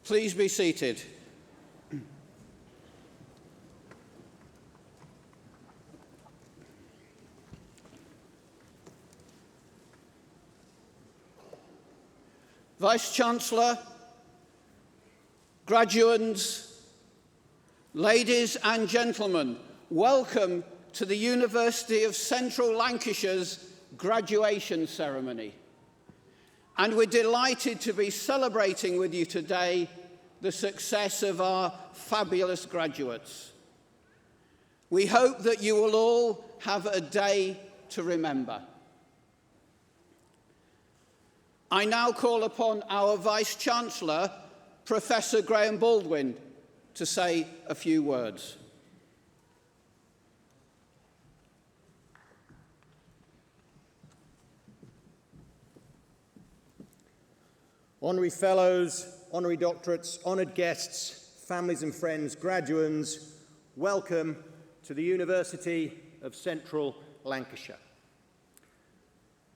Please be seated. Vice-Chancellor, graduands, ladies and gentlemen, welcome to the University of Central Lancashire's graduation ceremony. And we're delighted to be celebrating with you today the success of our fabulous graduates. We hope that you will all have a day to remember. I now call upon our Vice-Chancellor, Professor Graham Baldwin, to say a few words. Honorary Fellows, Honorary Doctorates, honoured guests, families and friends, graduands, welcome to the University of Central Lancashire.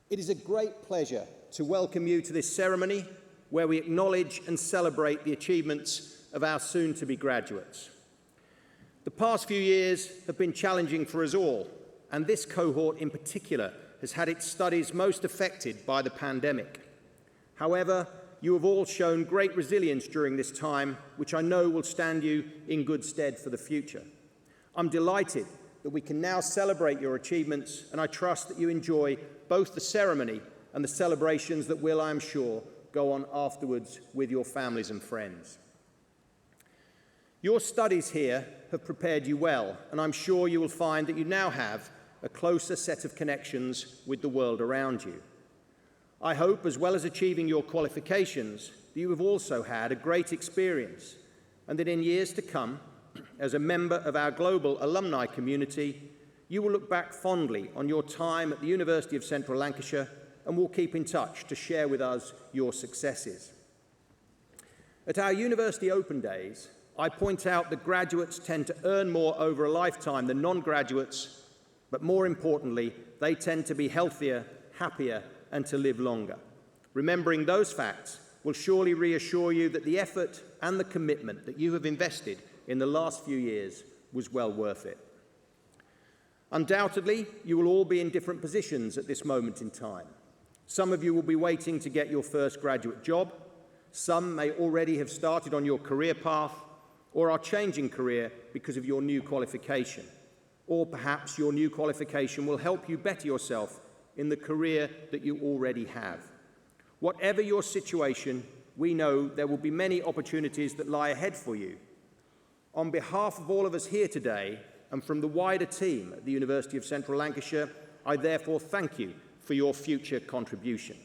It is a great pleasure to welcome you to this ceremony where we acknowledge and celebrate the achievements of our soon-to-be graduates. The past few years have been challenging for us all, and this cohort in particular has had its studies most affected by the pandemic. However, you have all shown great resilience during this time, which I know will stand you in good stead for the future. I'm delighted that we can now celebrate your achievements, and I trust that you enjoy both the ceremony and the celebrations that will, I am sure, go on afterwards with your families and friends. Your studies here have prepared you well, and I'm sure you will find that you now have a closer set of connections with the world around you. I hope, as well as achieving your qualifications, that you have also had a great experience, and that in years to come, as a member of our global alumni community, you will look back fondly on your time at the University of Central Lancashire and will keep in touch to share with us your successes. At our University Open Days, I point out that graduates tend to earn more over a lifetime than non-graduates, but more importantly, they tend to be healthier, happier, and to live longer. Remembering those facts will surely reassure you that the effort and the commitment that you have invested in the last few years was well worth it. Undoubtedly, you will all be in different positions at this moment in time. Some of you will be waiting to get your first graduate job. Some may already have started on your career path or are changing career because of your new qualification. Or perhaps your new qualification will help you better yourself in the career that you already have. Whatever your situation, we know there will be many opportunities that lie ahead for you. On behalf of all of us here today, and from the wider team at the University of Central Lancashire, I therefore thank you for your future contribution.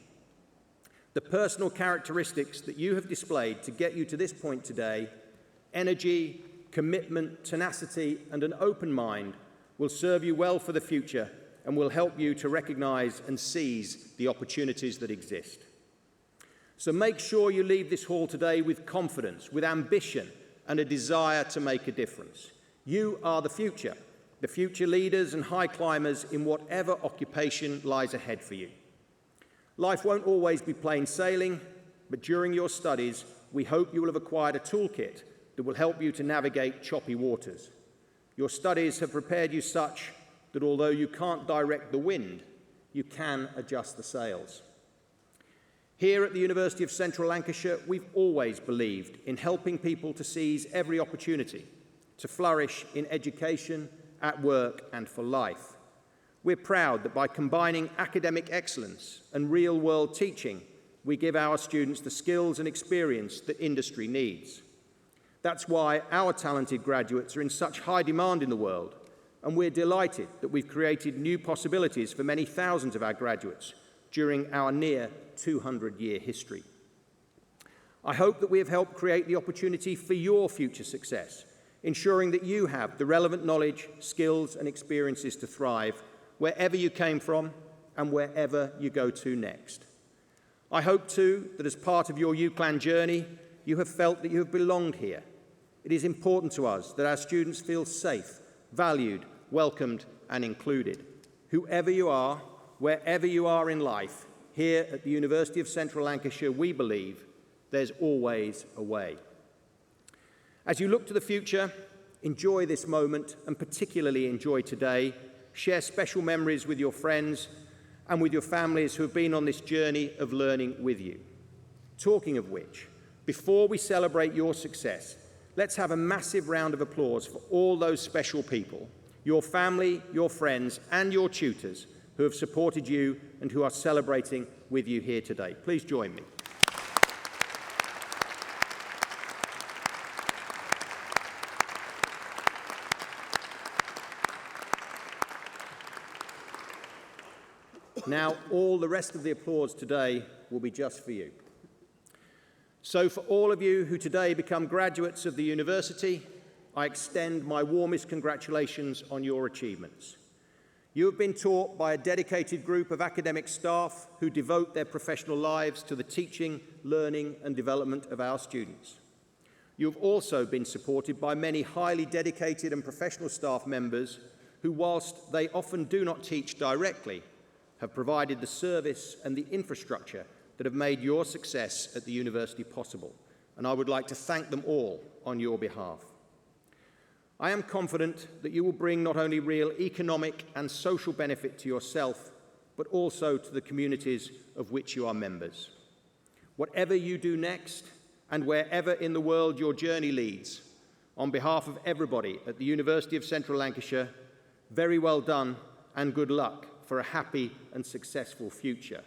The personal characteristics that you have displayed to get you to this point today, energy, commitment, tenacity, and an open mind, will serve you well for the future and will help you to recognise and seize the opportunities that exist. So make sure you leave this hall today with confidence, with ambition, and a desire to make a difference. You are the future leaders and high climbers in whatever occupation lies ahead for you. Life won't always be plain sailing, but during your studies, we hope you will have acquired a toolkit that will help you to navigate choppy waters. Your studies have prepared you such that although you can't direct the wind, you can adjust the sails. Here at the University of Central Lancashire, we've always believed in helping people to seize every opportunity, to flourish in education, at work, and for life. We're proud that by combining academic excellence and real-world teaching, we give our students the skills and experience that industry needs. That's why our talented graduates are in such high demand in the world, and we're delighted that we've created new possibilities for many thousands of our graduates during our near 200-year history. I hope that we have helped create the opportunity for your future success, ensuring that you have the relevant knowledge, skills, and experiences to thrive wherever you came from and wherever you go to next. I hope, too, that as part of your UCLan journey, you have felt that you have belonged here. It is important to us that our students feel safe, valued, welcomed, and included. Whoever you are, wherever you are in life, here at the University of Central Lancashire, we believe there's always a way. As you look to the future, enjoy this moment and particularly enjoy today. Share special memories with your friends and with your families who have been on this journey of learning with you. Talking of which, before we celebrate your success, let's have a massive round of applause for all those special people, your family, your friends, and your tutors who have supported you and who are celebrating with you here today. Please join me. Now, all the rest of the applause today will be just for you. So for all of you who today become graduates of the university, I extend my warmest congratulations on your achievements. You have been taught by a dedicated group of academic staff who devote their professional lives to the teaching, learning and development of our students. You have also been supported by many highly dedicated and professional staff members who, whilst they often do not teach directly, have provided the service and the infrastructure that have made your success at the university possible, and I would like to thank them all on your behalf. I am confident that you will bring not only real economic and social benefit to yourself, but also to the communities of which you are members. Whatever you do next, and wherever in the world your journey leads, on behalf of everybody at the University of Central Lancashire, very well done and good luck for a happy and successful future.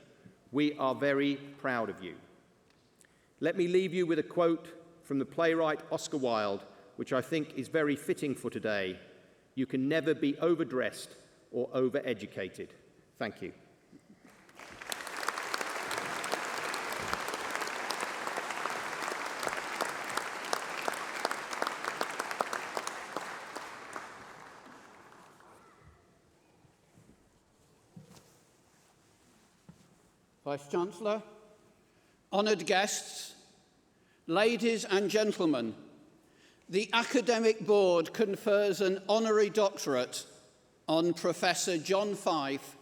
We are very proud of you. Let me leave you with a quote from the playwright Oscar Wilde, which I think is very fitting for today. You can never be overdressed or overeducated. Thank you. Vice-Chancellor, honoured guests, ladies and gentlemen, the Academic Board confers an honorary doctorate on Professor John Fife,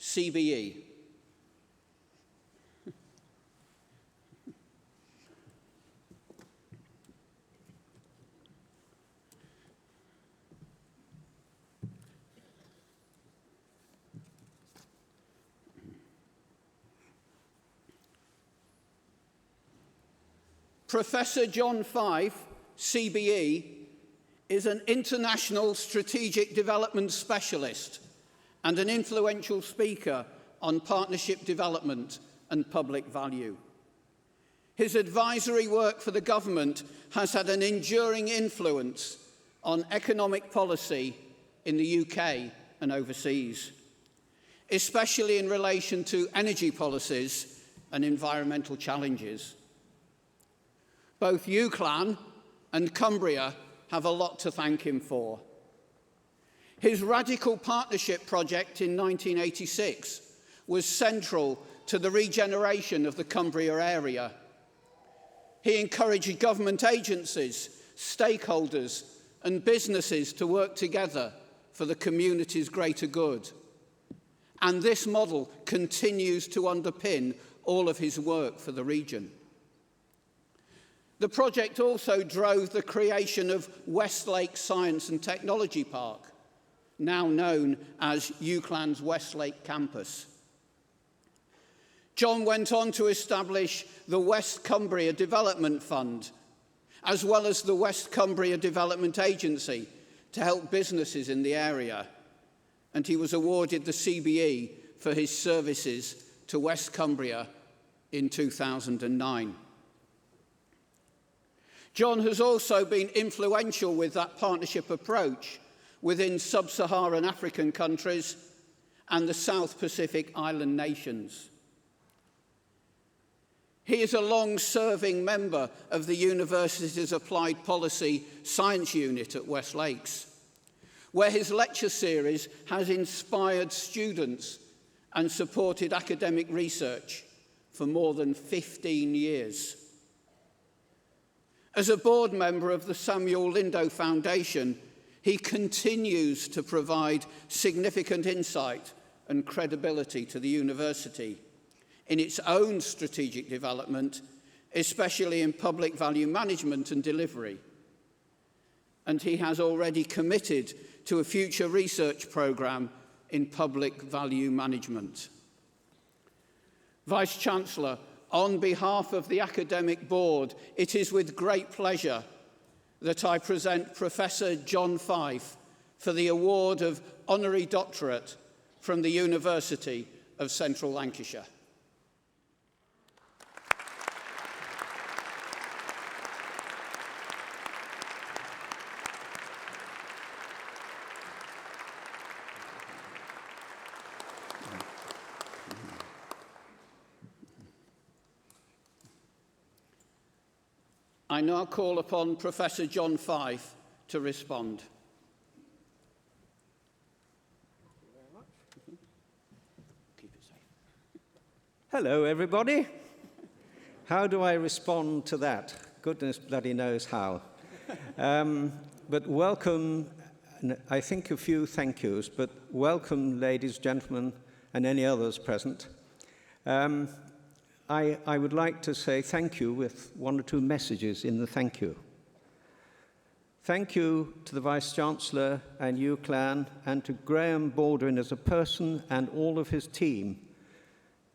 CBE. Professor John Fife, CBE, is an international strategic development specialist and an influential speaker on partnership development and public value. His advisory work for the government has had an enduring influence on economic policy in the UK and overseas, especially in relation to energy policies and environmental challenges. Both UCLAN and Cumbria have a lot to thank him for. His Radical Partnership project in 1986 was central to the regeneration of the Cumbria area. He encouraged government agencies, stakeholders, and businesses to work together for the community's greater good. And this model continues to underpin all of his work for the region. The project also drove the creation of Westlake Science and Technology Park, now known as UCLAN's Westlake campus. John went on to establish the West Cumbria Development Fund, as well as the West Cumbria Development Agency, to help businesses in the area. And he was awarded the CBE for his services to West Cumbria in 2009. John has also been influential with that partnership approach within sub-Saharan African countries and the South Pacific island nations. He is a long-serving member of the university's Applied Policy Science Unit at West Lakes, where his lecture series has inspired students and supported academic research for more than 15 years. As a board member of the Samuel Lindo Foundation, he continues to provide significant insight and credibility to the university in its own strategic development, especially in public value management and delivery. and he has already committed to a future research programme in public value management. Vice-Chancellor, on behalf of the Academic Board, it is with great pleasure that I present Professor John Fife for the award of Honorary Doctorate from the University of Central Lancashire. I now call upon Professor John Fife to respond. Thank you very much. Keep it safe. Hello, everybody. How do I respond to that? Goodness bloody knows how. But welcome, I think a few thank yous, but welcome, ladies, gentlemen, and any others present. I would like to say thank you with one or two messages in the thank you. Thank you to the Vice-Chancellor and UCLAN and to Graham Baldwin as a person and all of his team,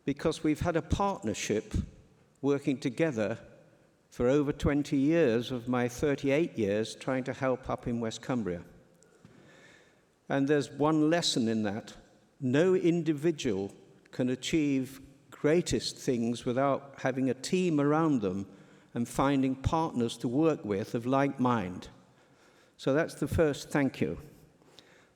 because we've had a partnership working together for over 20 years of my 38 years trying to help up in West Cumbria. And there's one lesson in that. No individual can achieve greatest things without having a team around them and finding partners to work with of like mind. So that's the first thank you.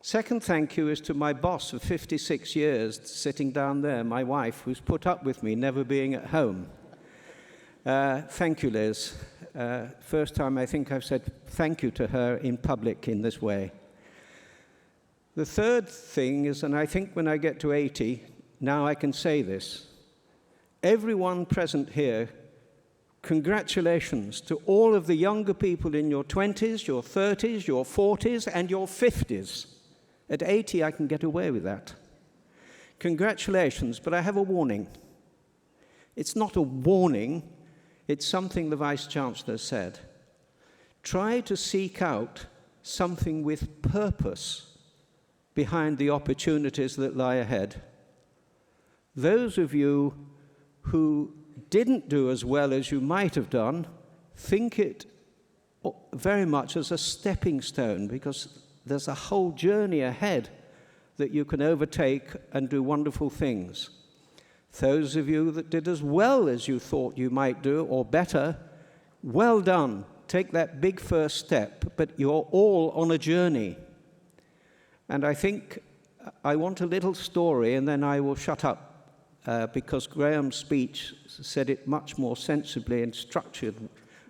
Second thank you is to my boss of 56 years sitting down there, my wife, who's put up with me never being at home. Thank you, Liz. First time I think I've said thank you to her in public in this way. The third thing is, and I think when I get to 80, now I can say this, everyone present here, congratulations to all of the younger people in your 20s, your 30s, your 40s, and your 50s. At 80, I can get away with that. Congratulations, but I have a warning. It's not a warning, it's something the Vice-Chancellor said. Try to seek out something with purpose behind the opportunities that lie ahead. Those of you who didn't do as well as you might have done, think it very much as a stepping stone, because there's a whole journey ahead that you can overtake and do wonderful things. Those of you that did as well as you thought you might do, or better, well done. Take that big first step, but you're all on a journey. And I think I want a little story, and then I will shut up. Because Graham's speech said it much more sensibly and structured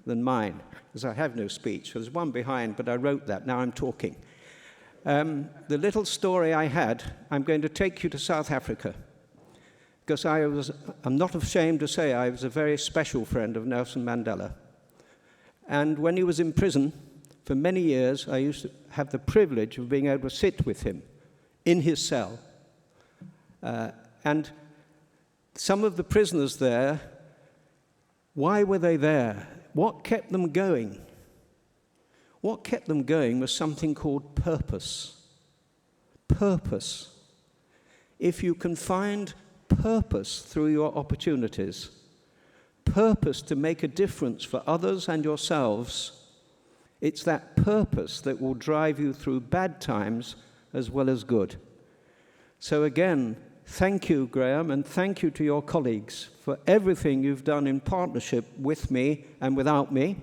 than mine, because I have no speech. There's one behind, but I wrote that. Now I'm talking. The little story I had, I'm going to take you to South Africa, because I'm not ashamed to say I was a very special friend of Nelson Mandela. And when he was in prison, for many years, I used to have the privilege of being able to sit with him in his cell. And some of the prisoners there, why were they there? What kept them going? What kept them going was something called purpose. Purpose. If you can find purpose through your opportunities, purpose to make a difference for others and yourselves, it's that purpose that will drive you through bad times as well as good. So again, thank you, Graham, and thank you to your colleagues for everything you've done in partnership with me and without me.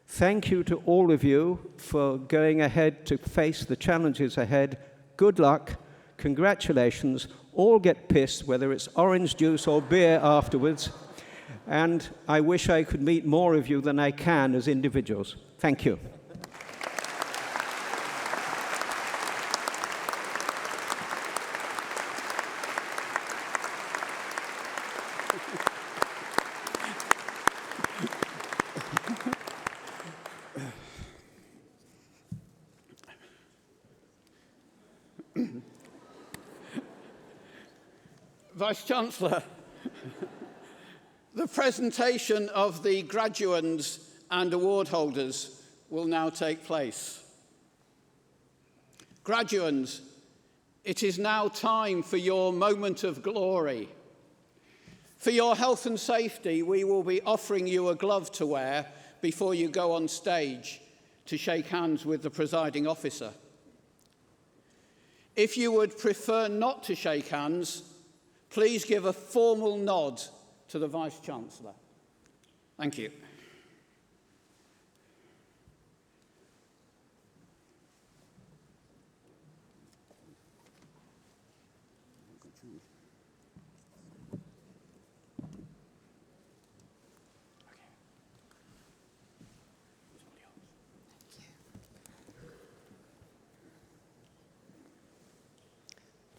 Thank you to all of you for going ahead to face the challenges ahead. Good luck. Congratulations. All get pissed, whether it's orange juice or beer afterwards. And I wish I could meet more of you than I can as individuals. Thank you. Vice-Chancellor, the presentation of the graduands and award holders will now take place. Graduands, it is now time for your moment of glory. For your health and safety, we will be offering you a glove to wear before you go on stage to shake hands with the presiding officer. If you would prefer not to shake hands, please give a formal nod to the Vice-Chancellor. Thank you.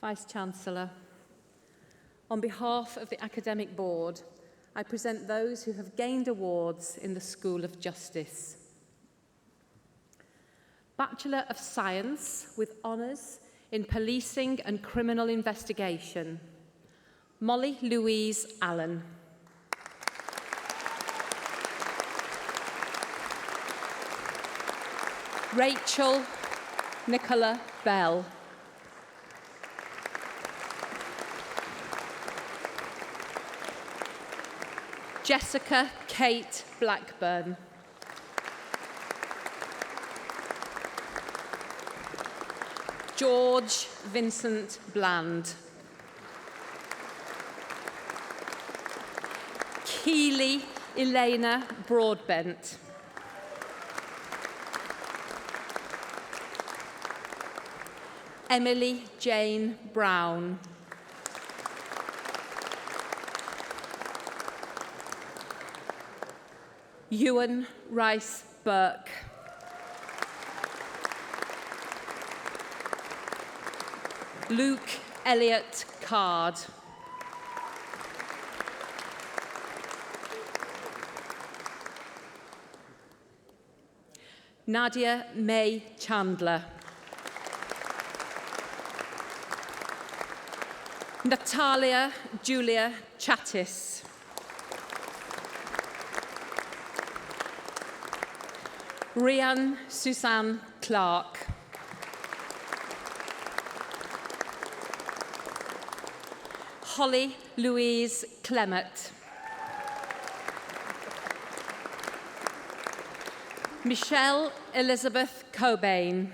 Vice-Chancellor, on behalf of the Academic Board, I present those who have gained awards in the School of Justice. Bachelor of Science with honours in Policing and Criminal Investigation, Molly Louise Allen. Rachel Nicola Bell. Jessica Kate Blackburn. George Vincent Bland. Keely Elena Broadbent. Emily Jane Brown. Ewan Rice Burke. Luke Elliott Card. Nadia May Chandler. Natalia Julia Chattis. Rhian Suzanne Clark. Holly Louise Clement. Michelle Elizabeth Cobain.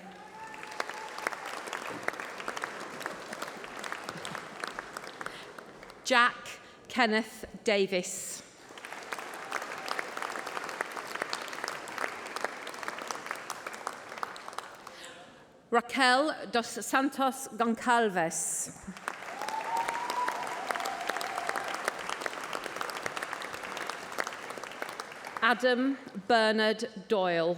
Jack Kenneth Davis. Raquel dos Santos Goncalves. Adam Bernard Doyle.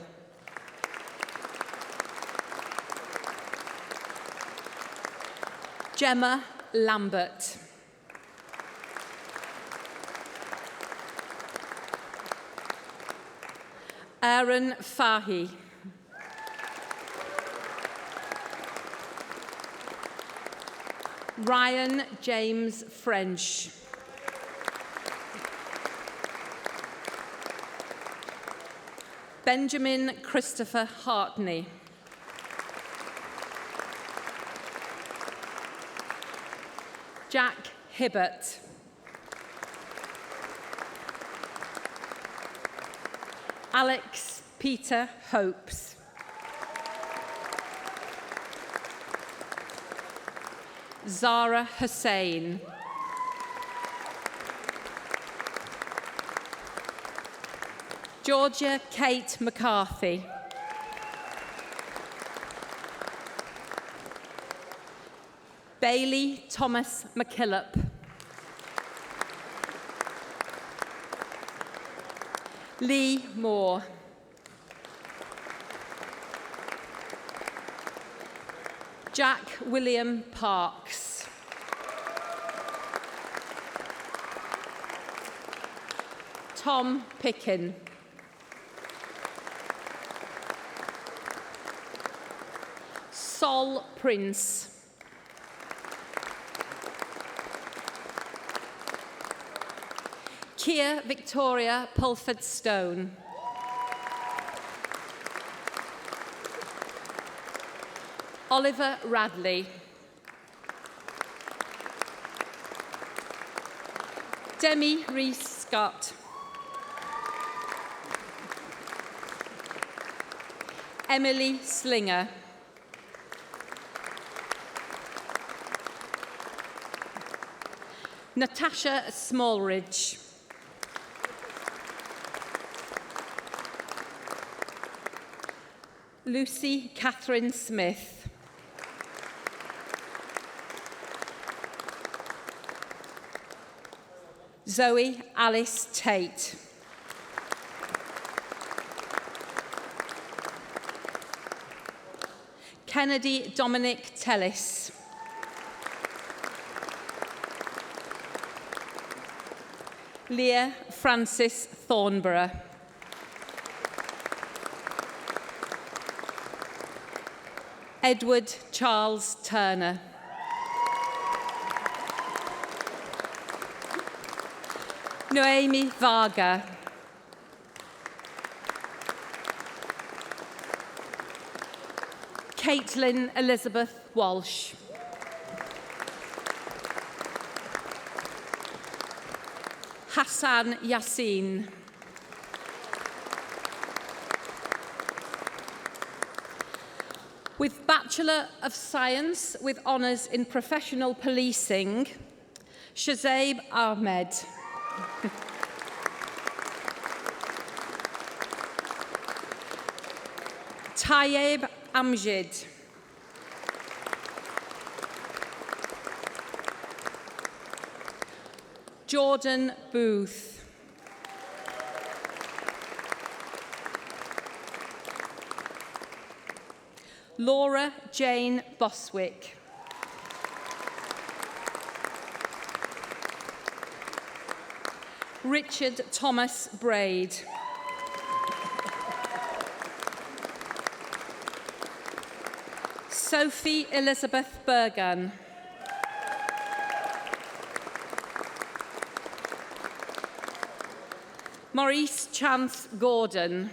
Gemma Lambert. Aaron Fahy. Ryan James French. Benjamin Christopher Hartney. Jack Hibbert. Alex Peter Hopes. Zara Hussain. Georgia Kate McCarthy. Bailey Thomas McKillop. Lee Moore. Jack William Parks. Tom Pickin. Sol Prince. Kia Victoria Pulford Stone. Oliver Radley. Demi Rees-Scott. Emily Slinger. Natasha Smallridge. Lucy Catherine Smith. Zoe Alice Tate. Kennedy Dominic Tellis. Leah Francis Thornborough. Edward Charles Turner. Noemi Varga. Caitlin Elizabeth Walsh. Hassan Yassin. With Bachelor of Science with honours in Professional Policing, Shazaib Ahmed. Tayyib Amjid. Jordan Booth. Laura Jane Boswick. Richard Thomas Braid. Sophie Elizabeth Bergan. Maurice Chance Gordon.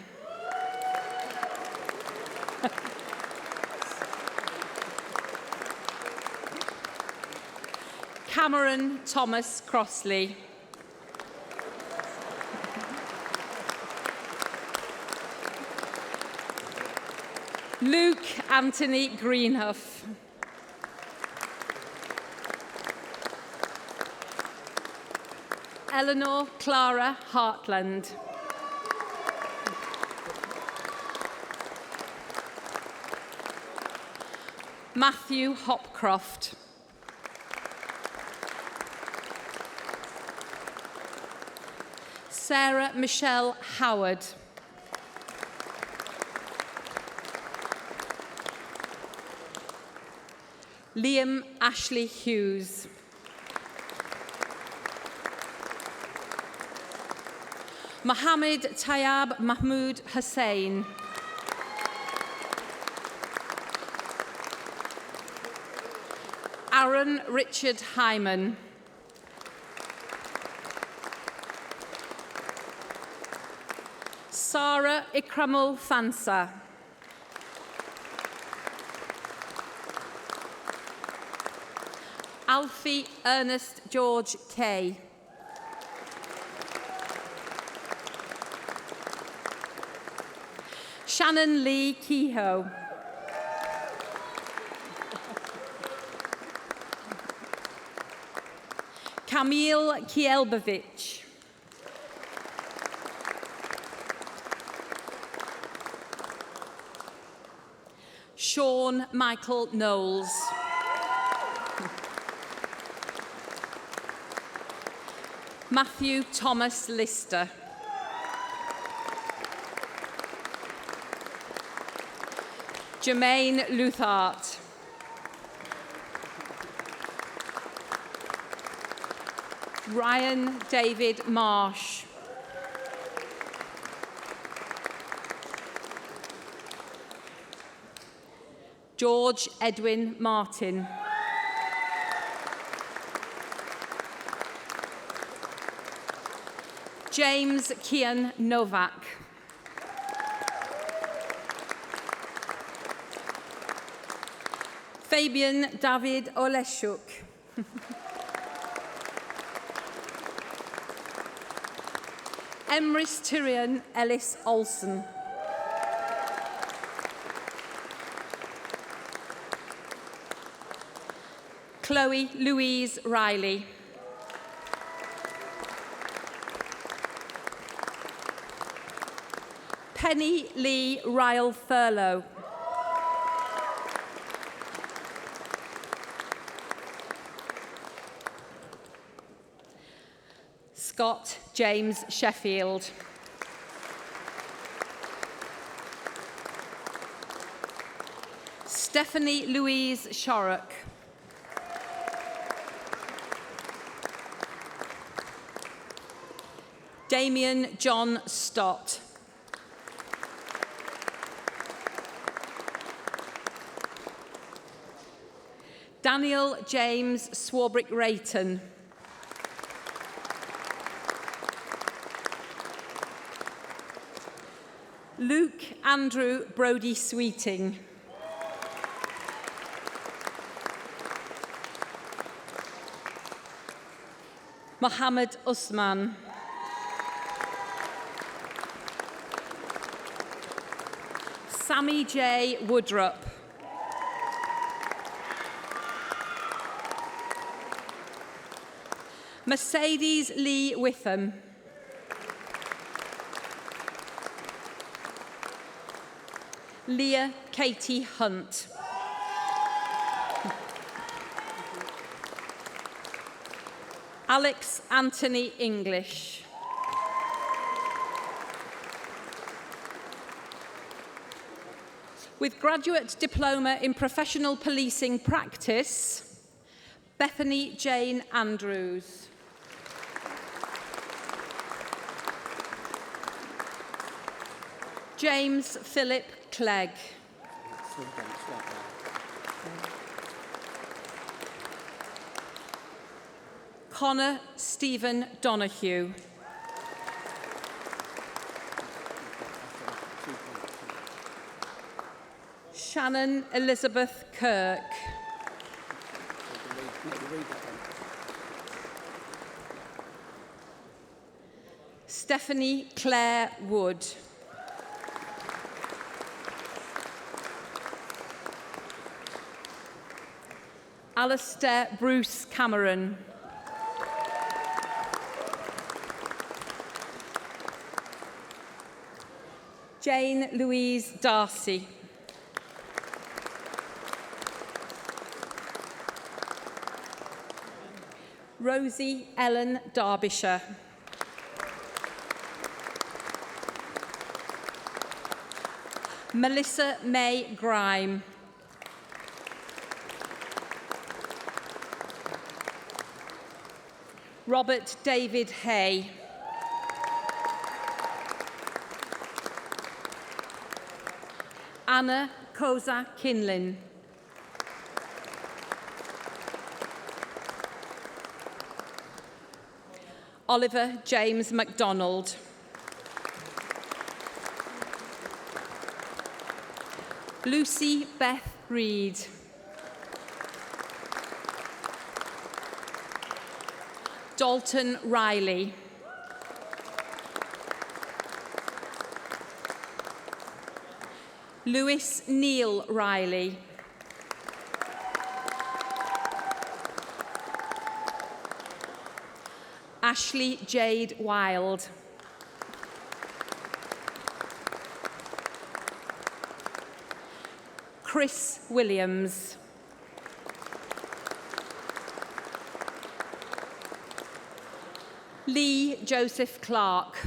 Cameron Thomas Crossley. Luke Anthony Greenhuff. Eleanor Clara Hartland. Matthew Hopcroft. Sarah Michelle Howard. Liam Ashley Hughes. Mohammed Tayyab Mahmood Hussain. Aaron Richard Hyman. Sarah Ikramul Fansa. Alfie Ernest George Kay. Shannon Lee Kehoe. Camille Kielbovich. Sean Michael Knowles. Matthew Thomas Lister. Jermaine Luthart. Ryan David Marsh. George Edwin Martin. James Kian Novak. Fabian David Oleszuk. Emrys Tyrion Ellis Olsen. Chloe Louise Riley. Penny Lee Ryle Furlow. Scott James Sheffield. Stephanie Louise Shorrock. Damien John Stott. Daniel James Swarbrick Rayton. Luke Andrew Brody Sweeting. Mohammed Usman. Sammy J. Woodrup. Mercedes Lee Witham. Leah Katie Hunt. Alex Anthony English. With graduate diploma in professional policing practice, Bethany Jane Andrews. James Philip Clegg. Connor Stephen Donahue. Shannon Elizabeth Kirk. Stephanie Claire Wood. Alistair Bruce Cameron. Jane Louise Darcy. Rosie Ellen Derbyshire. Melissa May Grime. Robert David Hay. Anna Koza Kinlin. Oliver James MacDonald. Lucy Beth Reed. Dalton Riley. Lewis Neil Riley. Ashley Jade Wild. Chris Williams. Lee Joseph Clark.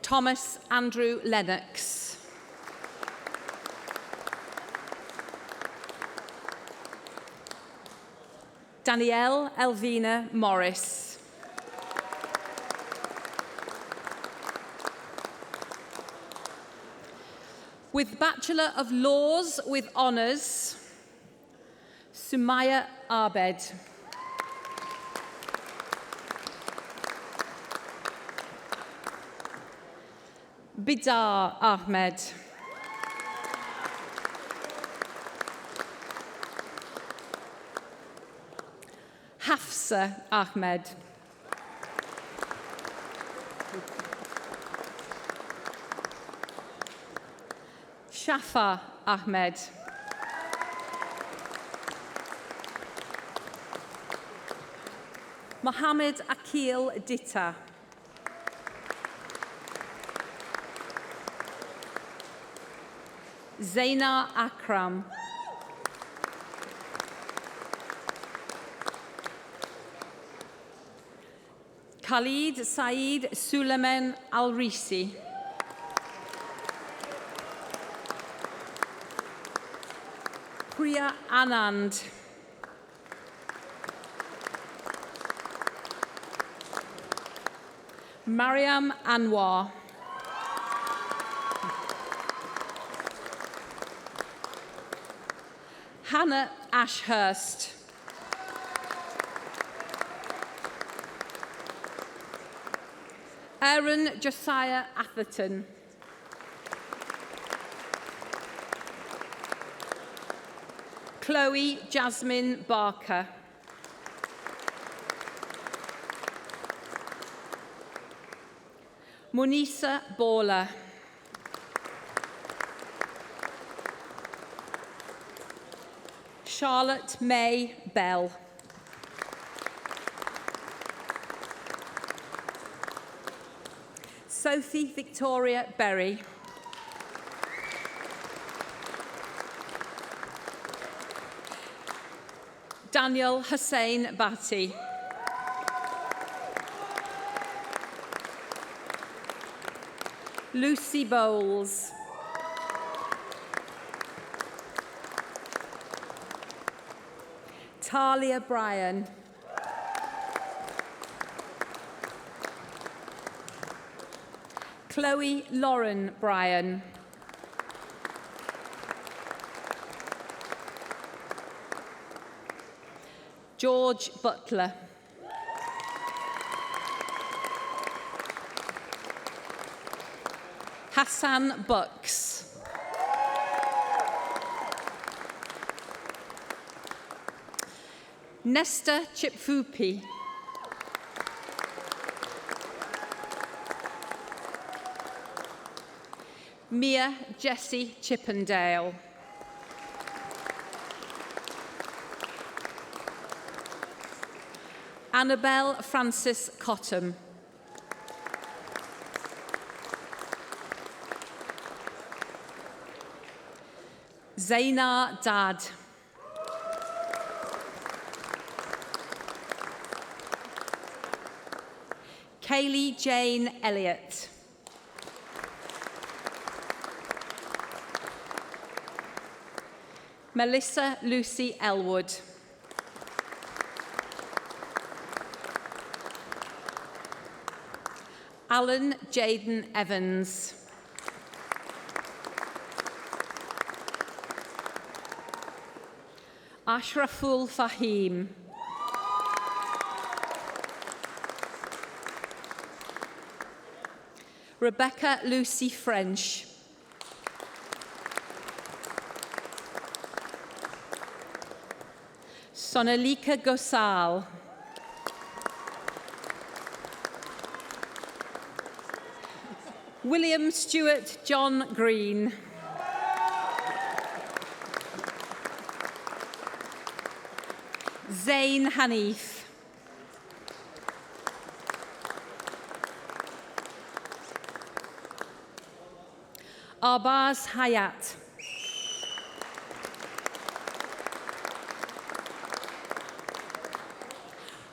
Thomas Andrew Lennox. Danielle Elvina Morris. With Bachelor of Laws with Honours, Sumaya Abed. Bidar Ahmed. Hafsa Ahmed. Shafa Ahmed. Mohammed Akil Ditta. Zaina Akram. Khalid Saeed Suleiman Al-Risi. Priya Anand. Mariam Anwar. Hannah Ashurst. Aaron Josiah Atherton. Chloe Jasmine Barker. Munisa Bawler. Charlotte May Bell. Sophie Victoria Berry. Daniel Hussein Bhatti. Lucy Bowles. Talia Bryan. Chloe Lauren Bryan. George Butler. Hassan Bucks. Nesta Chipfupi. Mia Jessie Chippendale. Annabelle Francis Cottam. Zaina Dad. Kaylee Jane Elliott. Melissa Lucy Elwood. Alan Jaden Evans. Ashraful Fahim. Rebecca Lucy French. Sonalika Gosal. William Stewart John Green. Zain Hanif. Arbaz Hayat.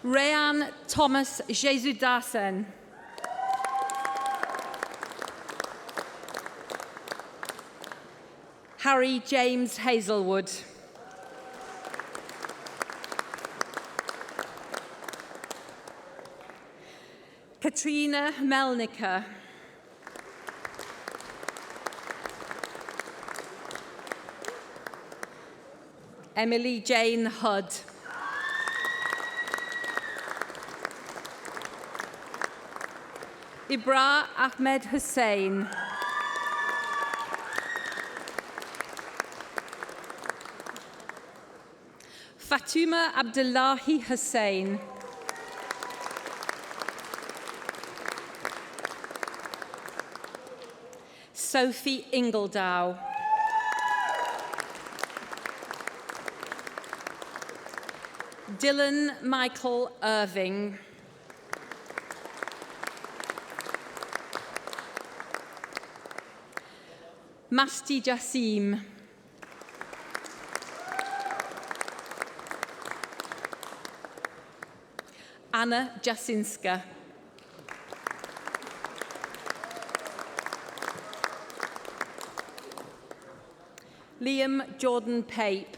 Rayan Thomas Jesudasen. Harry James Hazelwood. Katrina Melnica. Emily Jane Hudd. Ibra Ahmed Hussain. Fatuma Abdullahi Hussain. Sophie Ingledow. Dylan Michael Irving. Masti Jassim. Anna Jasinska. Liam Jordan Pape.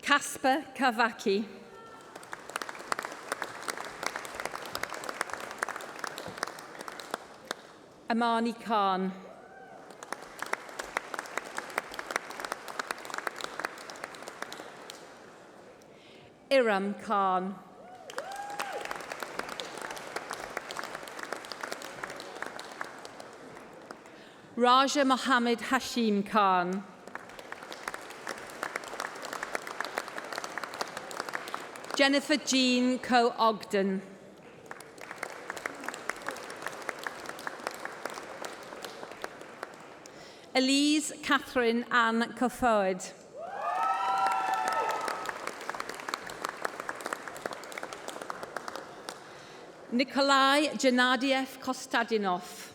Casper Kavaki. Amani Khan. Iram Khan. Raja Mohammed Hashim Khan. Jennifer Jean Coe-Ogden. Elise Catherine Ann Cofoed. Nikolai Gennadiev Kostadinov.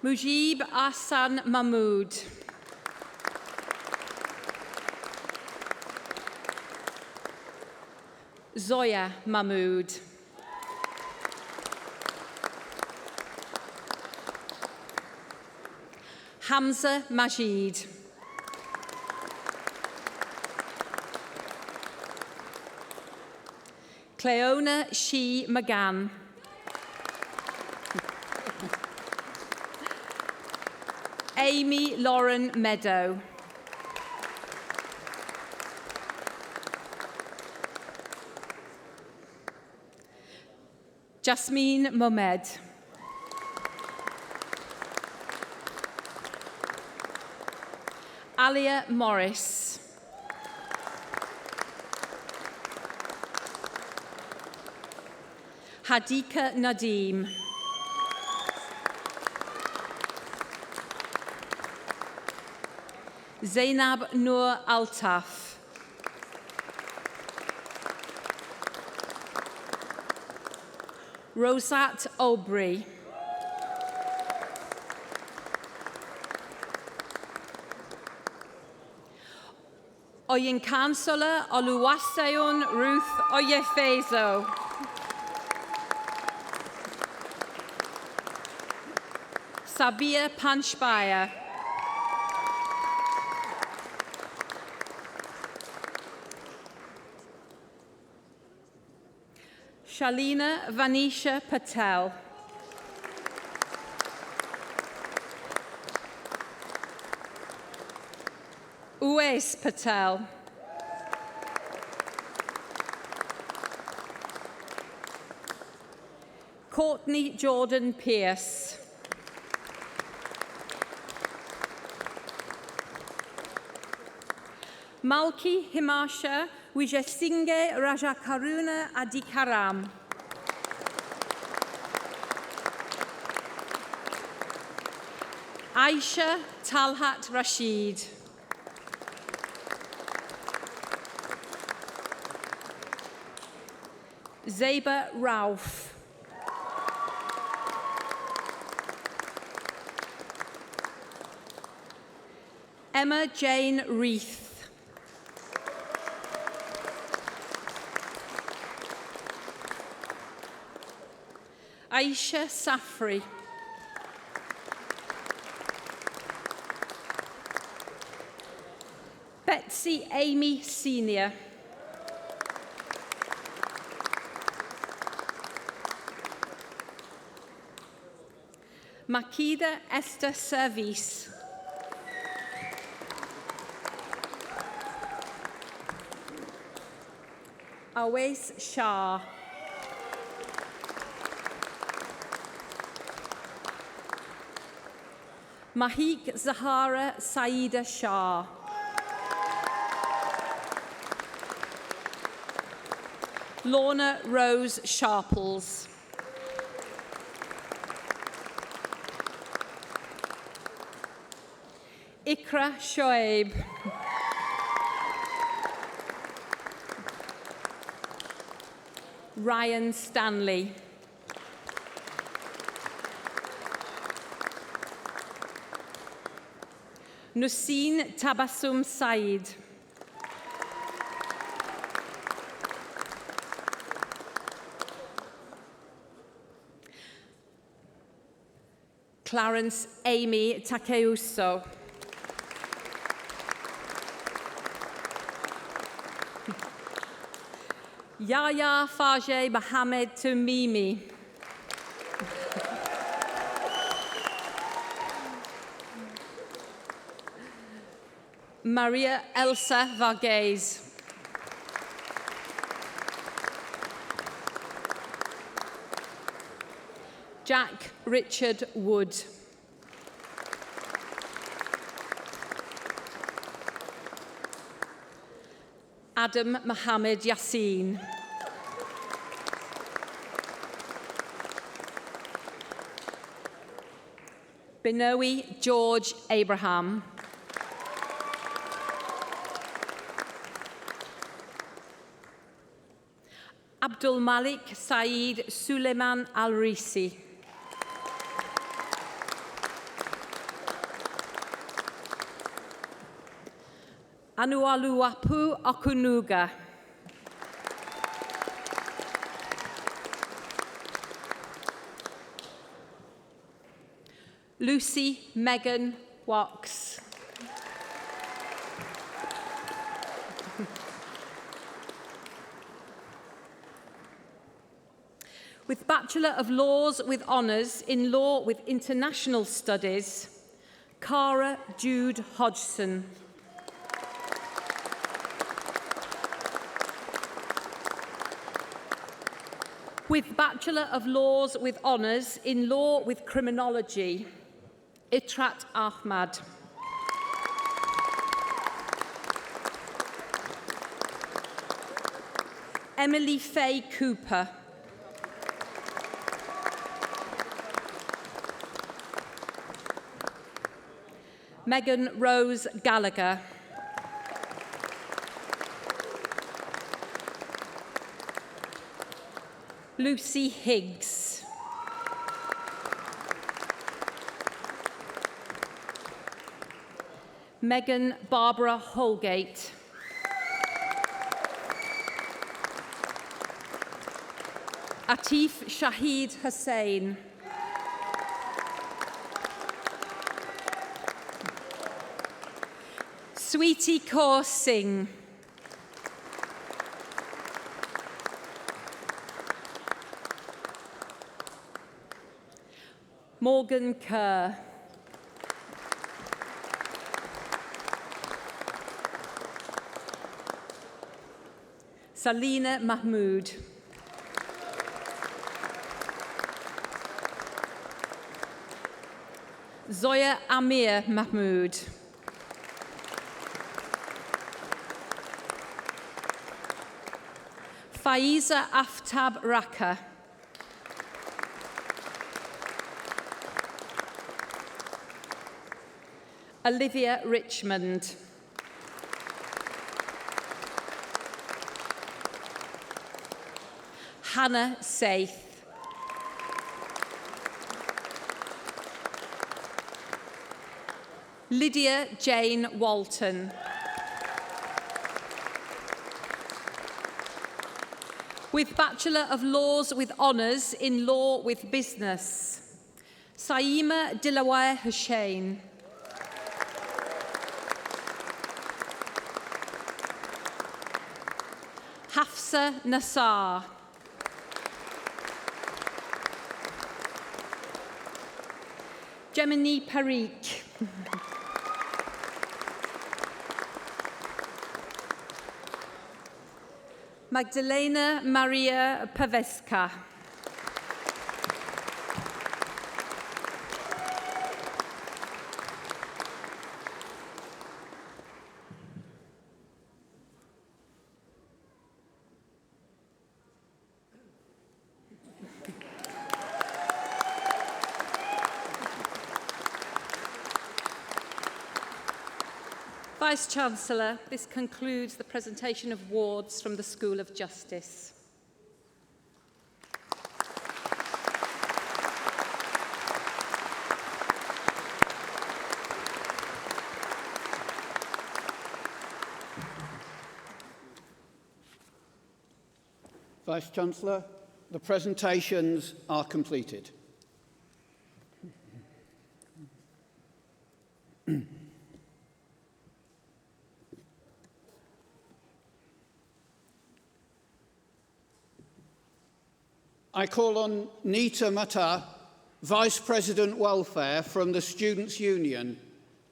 Mujib Ahsan Mahmood. Zoya Mahmood. Hamza Majid. Cleona She McGann. Amy Lauren Meadow. Jasmine Mohamed. Alia Morris. Hadika Nadim. Zainab Noor Altaf. Rosat Aubrey. Oyin Kansala Oluwaseun Ruth Oyefeso. Sabia Panchbaya. Shalina Vanisha Patel. Uwais Patel. Courtney Jordan Pierce. Malki Himarsha Wijesinge Rajakaruna Adikaram. Aisha Talhat Rashid. Zeba Rauf. Emma Jane Reith. Aisha Safri. Betsy Amy Senior. Makida Esther Service. Awais Shah. Mahik Zahara Saida Shah. Lorna Rose Sharples. Ikra Shoaib. Ryan Stanley. Nusin Tabassum Said. Clarence Amy Takeuso. Yahya Fajeh Mohamed Tumimi. Maria Elsa Varghese. Jack Richard Wood. Adam Mohammed Yassin. Binoe George Abraham. Abdul Malik Saeed Suleiman Al-Risi. Anualuapu Okunuga. Lucy Megan Wax. With Bachelor of Laws with Honours in Law with International Studies, Cara Jude Hodgson. With Bachelor of Laws with Honours in Law with Criminology, Itrat Ahmad. Emily Faye Cooper. Megan Rose Gallagher. Lucy Higgs. Megan Barbara Holgate. Atif Shahid Hussain. Sweetie Kaur Singh. Morgan Kerr. Salina Mahmood. Zoya Amir Mahmood. Faiza Aftab Raka. Olivia Richmond. Hannah Saith. Lydia Jane Walton. With Bachelor of Laws with Honours in Law with Business, Saima Dilawar Hussain. Hafsa Nassar. Gemini Parikh. Magdalena Maria Paveska. Vice-Chancellor, this concludes the presentation of awards from the School of Justice. Vice-Chancellor, the presentations are completed. I call on Nita Mata, Vice President Welfare from the Students' Union,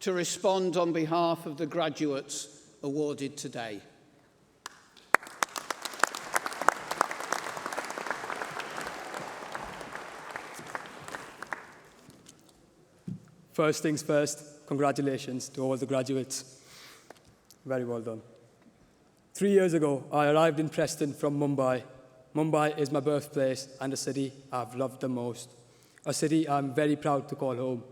to respond on behalf of the graduates awarded today. First things first, congratulations to all the graduates. Very well done. 3 years ago, I arrived in Preston from Mumbai. Mumbai is my birthplace and a city I've loved the most, a city I'm very proud to call home.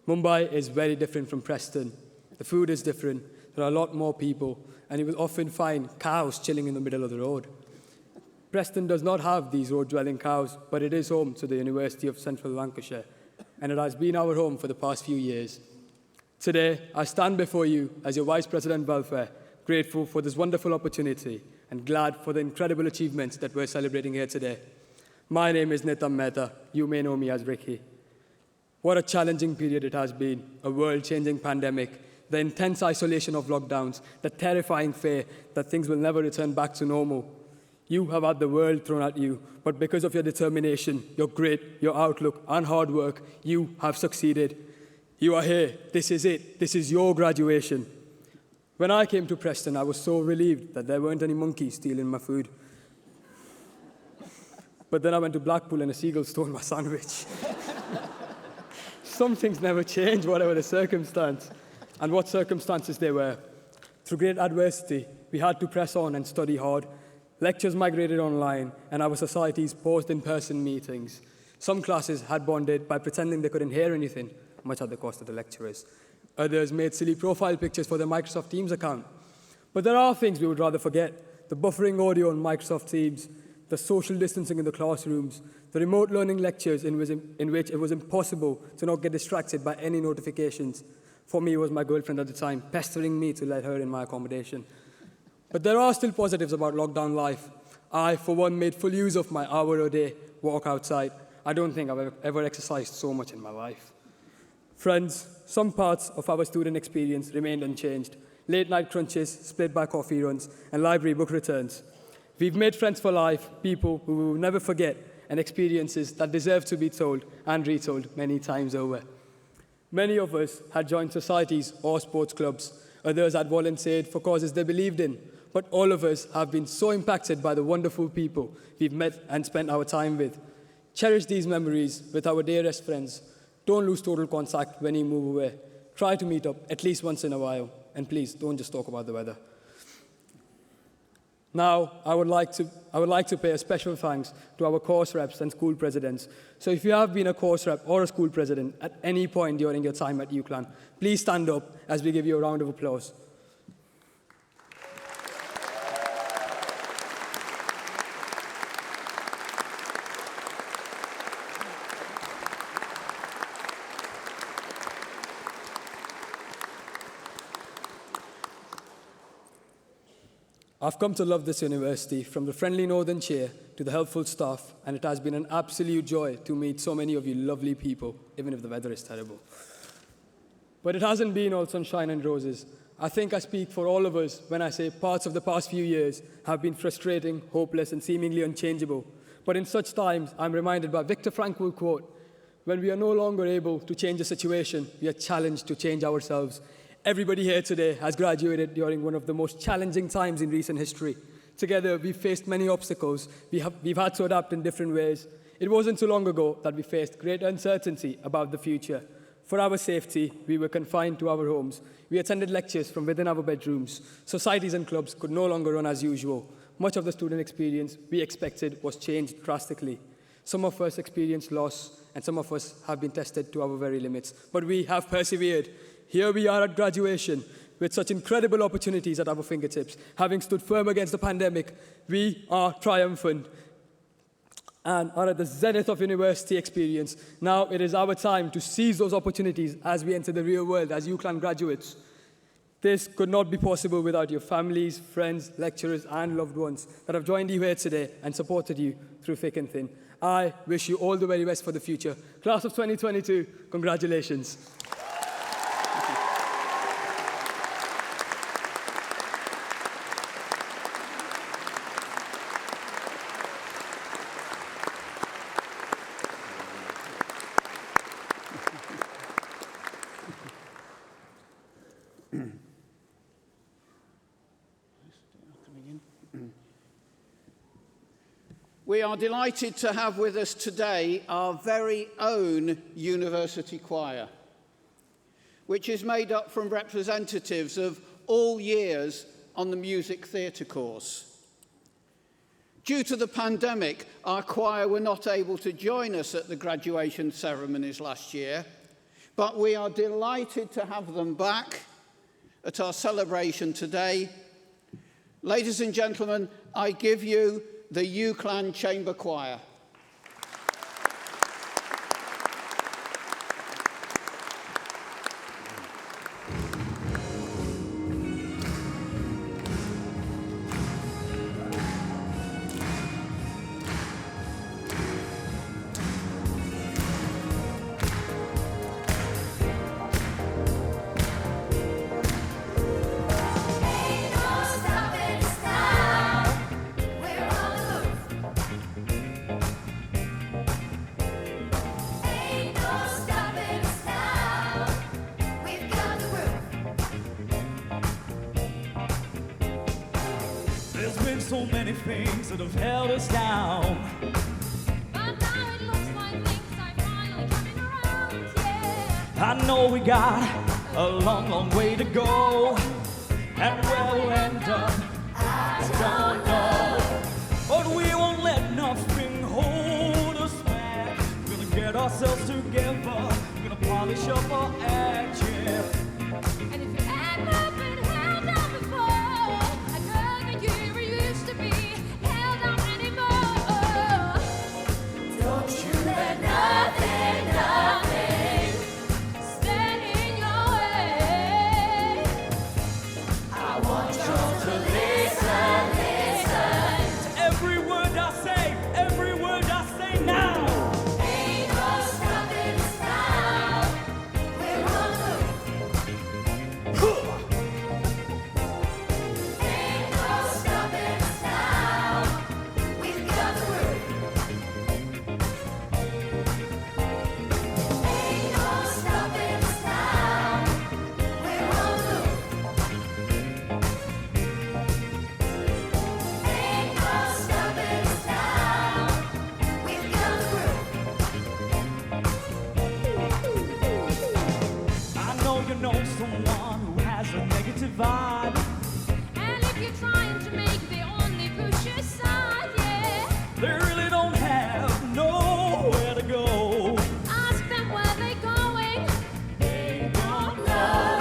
Mumbai is very different from Preston. The food is different, there are a lot more people, and you will often find cows chilling in the middle of the road. Preston does not have these road-dwelling cows, but it is home to the University of Central Lancashire, and it has been our home for the past few years. Today, I stand before you as your Vice President Welfare, grateful for this wonderful opportunity and glad for the incredible achievements that we're celebrating here today. My name is Nitam Mehta. You may know me as Ricky. What a challenging period it has been, a world-changing pandemic, the intense isolation of lockdowns, the terrifying fear that things will never return back to normal. You have had the world thrown at you, but because of your determination, your grit, your outlook, and hard work, you have succeeded. You are here. This is it. This is your graduation. When I came to Preston, I was so relieved that there weren't any monkeys stealing my food. But then I went to Blackpool and a seagull stole my sandwich. Some things never change, whatever the circumstance. And what circumstances they were. Through great adversity, we had to press on and study hard. Lectures migrated online, and our societies paused in-person meetings. Some classes had bonded by pretending they couldn't hear anything, much at the cost of the lecturers. Others made silly profile pictures for their Microsoft Teams account. But there are things we would rather forget. The buffering audio on Microsoft Teams, the social distancing in the classrooms, the remote learning lectures in which it was impossible to not get distracted by any notifications. For me, it was my girlfriend at the time, pestering me to let her in my accommodation. But there are still positives about lockdown life. I, for one, made full use of my hour a day walk outside. I don't think I've ever exercised so much in my life. Friends, some parts of our student experience remained unchanged. Late night crunches, split by coffee runs, and library book returns. We've made friends for life, people who we will never forget, and experiences that deserve to be told and retold many times over. Many of us had joined societies or sports clubs. Others had volunteered for causes they believed in. But all of us have been so impacted by the wonderful people we've met and spent our time with. Cherish these memories with our dearest friends. Don't lose total contact when you move away. Try to meet up at least once in a while. And please, don't just talk about the weather. Now, I would like to pay a special thanks to our course reps and school presidents. So if you have been a course rep or a school president at any point during your time at UCLan, please stand up as we give you a round of applause. I've come to love this university, from the friendly northern chair to the helpful staff, and it has been an absolute joy to meet so many of you lovely people, even if the weather is terrible. But it hasn't been all sunshine and roses. I think I speak for all of us when I say parts of the past few years have been frustrating, hopeless, and seemingly unchangeable. But in such times, I'm reminded by Viktor Frankl quote, "When we are no longer able to change a situation, we are challenged to change ourselves." Everybody here today has graduated during one of the most challenging times in recent history. Together, we've faced many obstacles. We've had to adapt in different ways. It wasn't too long ago that we faced great uncertainty about the future. For our safety, we were confined to our homes. We attended lectures from within our bedrooms. Societies and clubs could no longer run as usual. Much of the student experience we expected was changed drastically. Some of us experienced loss, and some of us have been tested to our very limits. But we have persevered. Here we are at graduation. with such incredible opportunities at our fingertips. Having stood firm against the pandemic, we are triumphant and are at the zenith of university experience. Now it is our time to seize those opportunities as we enter the real world as UCLan graduates. This could not be possible without your families, friends, lecturers, and loved ones that have joined you here today and supported you through thick and thin. I wish you all the very best for the future. Class of 2022, congratulations. We are delighted to have with us today our very own university choir, which is made up from representatives of all years on the music theatre course. Due to the pandemic, our choir were not able to join us at the graduation ceremonies last year, but we are delighted to have them back at our celebration today. Ladies and gentlemen, I give you the UCLan Chamber Choir. So many things that have held us down. But now it looks like things are finally coming around, yeah. I know we got a long, long way to go. And where we'll end up, I don't know. But we won't let nothing hold us back. We're gonna get ourselves together. We're gonna polish up our act, yeah. And if you end up been held down before, I know that you never used to be held down anymore. Don't you let nothing stand in your way. I want you to listen. To every word I say now. Ain't no stopping us now. We're on the move. Ain't no stopping us now. We've got the groove. Ain't no stopping us now. We're on the move. Ain't no stopping us now. We've got the groove. I know you know someone who has a negative vibe. And if you're trying to make the only push aside, yeah, They really don't have nowhere to go. ask them where they're going. They don't know.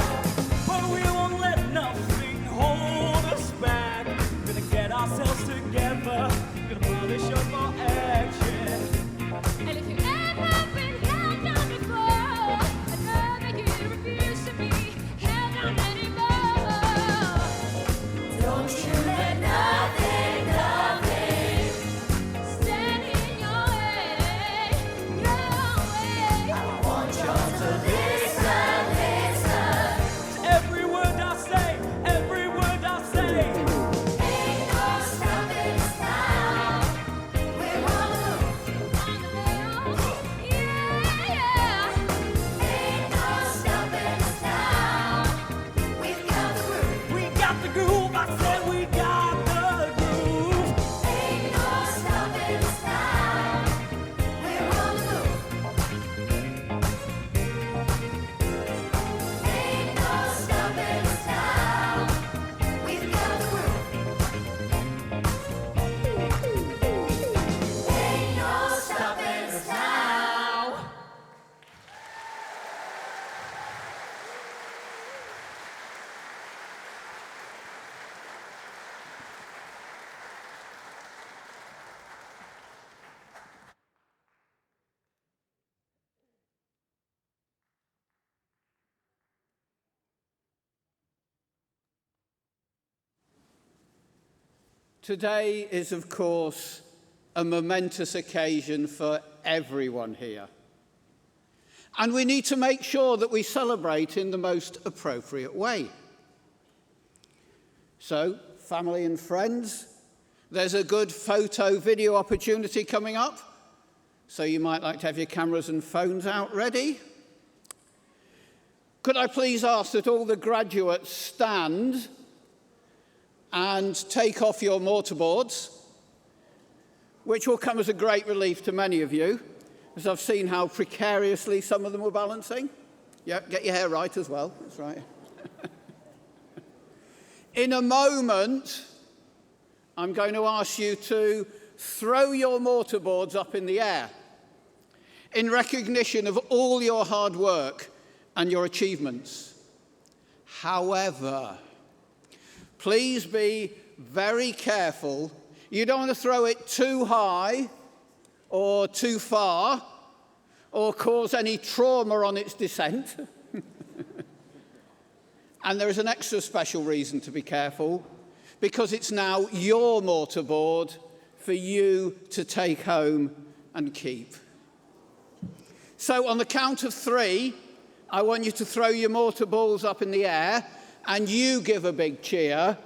But we won't let nothing hold us back. We're gonna get ourselves together. We're gonna polish up our action. And if you ever been held down before, I know that you refuse to be held down anymore. Today is, of course, a momentous occasion for everyone here. And we need to make sure that we celebrate in the most appropriate way. So, family and friends, there's a good photo video opportunity coming up. So you might like to have your cameras and phones out ready. Could I please ask that all the graduates stand and take off your mortarboards, which will come as a great relief to many of you, as I've seen how precariously some of them were balancing. Yeah, get your hair right as well, that's right. In a moment, I'm going to ask you to throw your mortarboards up in the air in recognition of all your hard work and your achievements. However, please be very careful. You don't want to throw it too high or too far or cause any trauma on its descent. And there is an extra special reason to be careful, because it's now your mortarboard for you to take home and keep. So on the count of 3, I want you to throw your mortarballs up in the air, and you give a big cheer,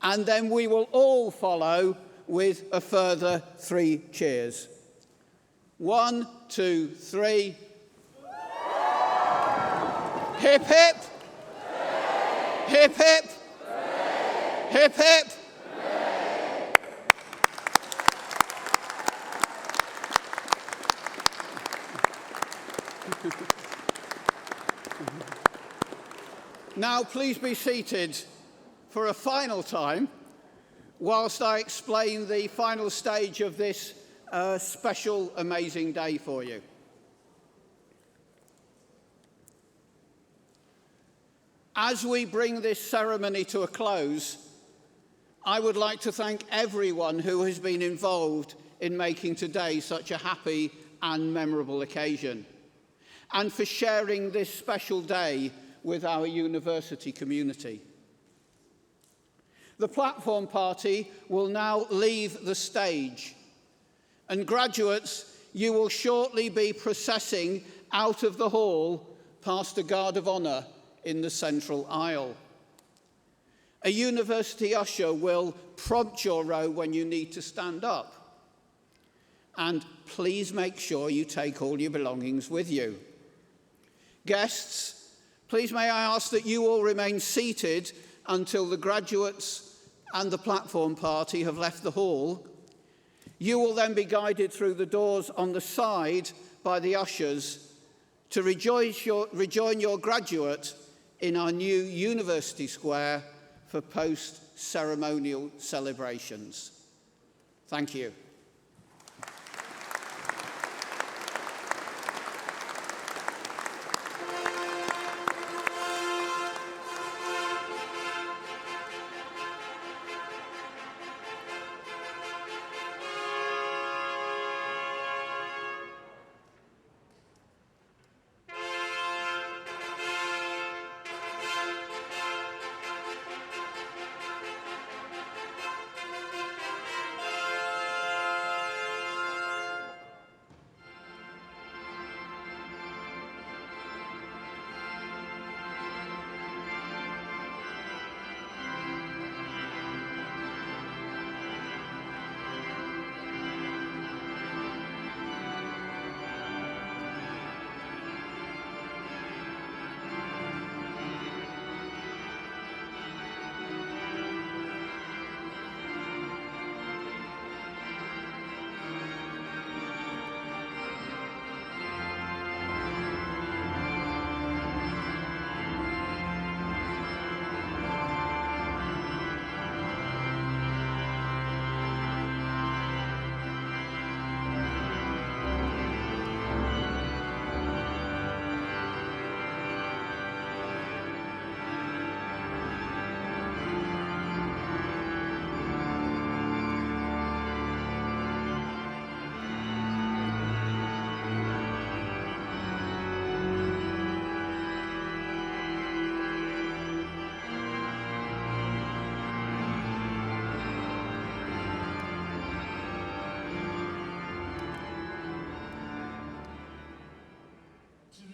and then we will all follow with a further 3 cheers. 1, 2, 3. Hip, hip. Hip, hip. Hip, hip. Now, please be seated for a final time whilst I explain the final stage of this special, amazing day for you. As we bring this ceremony to a close, I would like to thank everyone who has been involved in making today such a happy and memorable occasion, and for sharing this special day with our university community. The platform party will now leave the stage, and graduates, you will shortly be processing out of the hall past a guard of honour in the central aisle. A university usher will prompt your row when you need to stand up. And please make sure you take all your belongings with you. Guests, please may I ask that you all remain seated until the graduates and the platform party have left the hall. You will then be guided through the doors on the side by the ushers to rejoin your graduate in our new University Square for post-ceremonial celebrations. Thank you.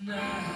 now.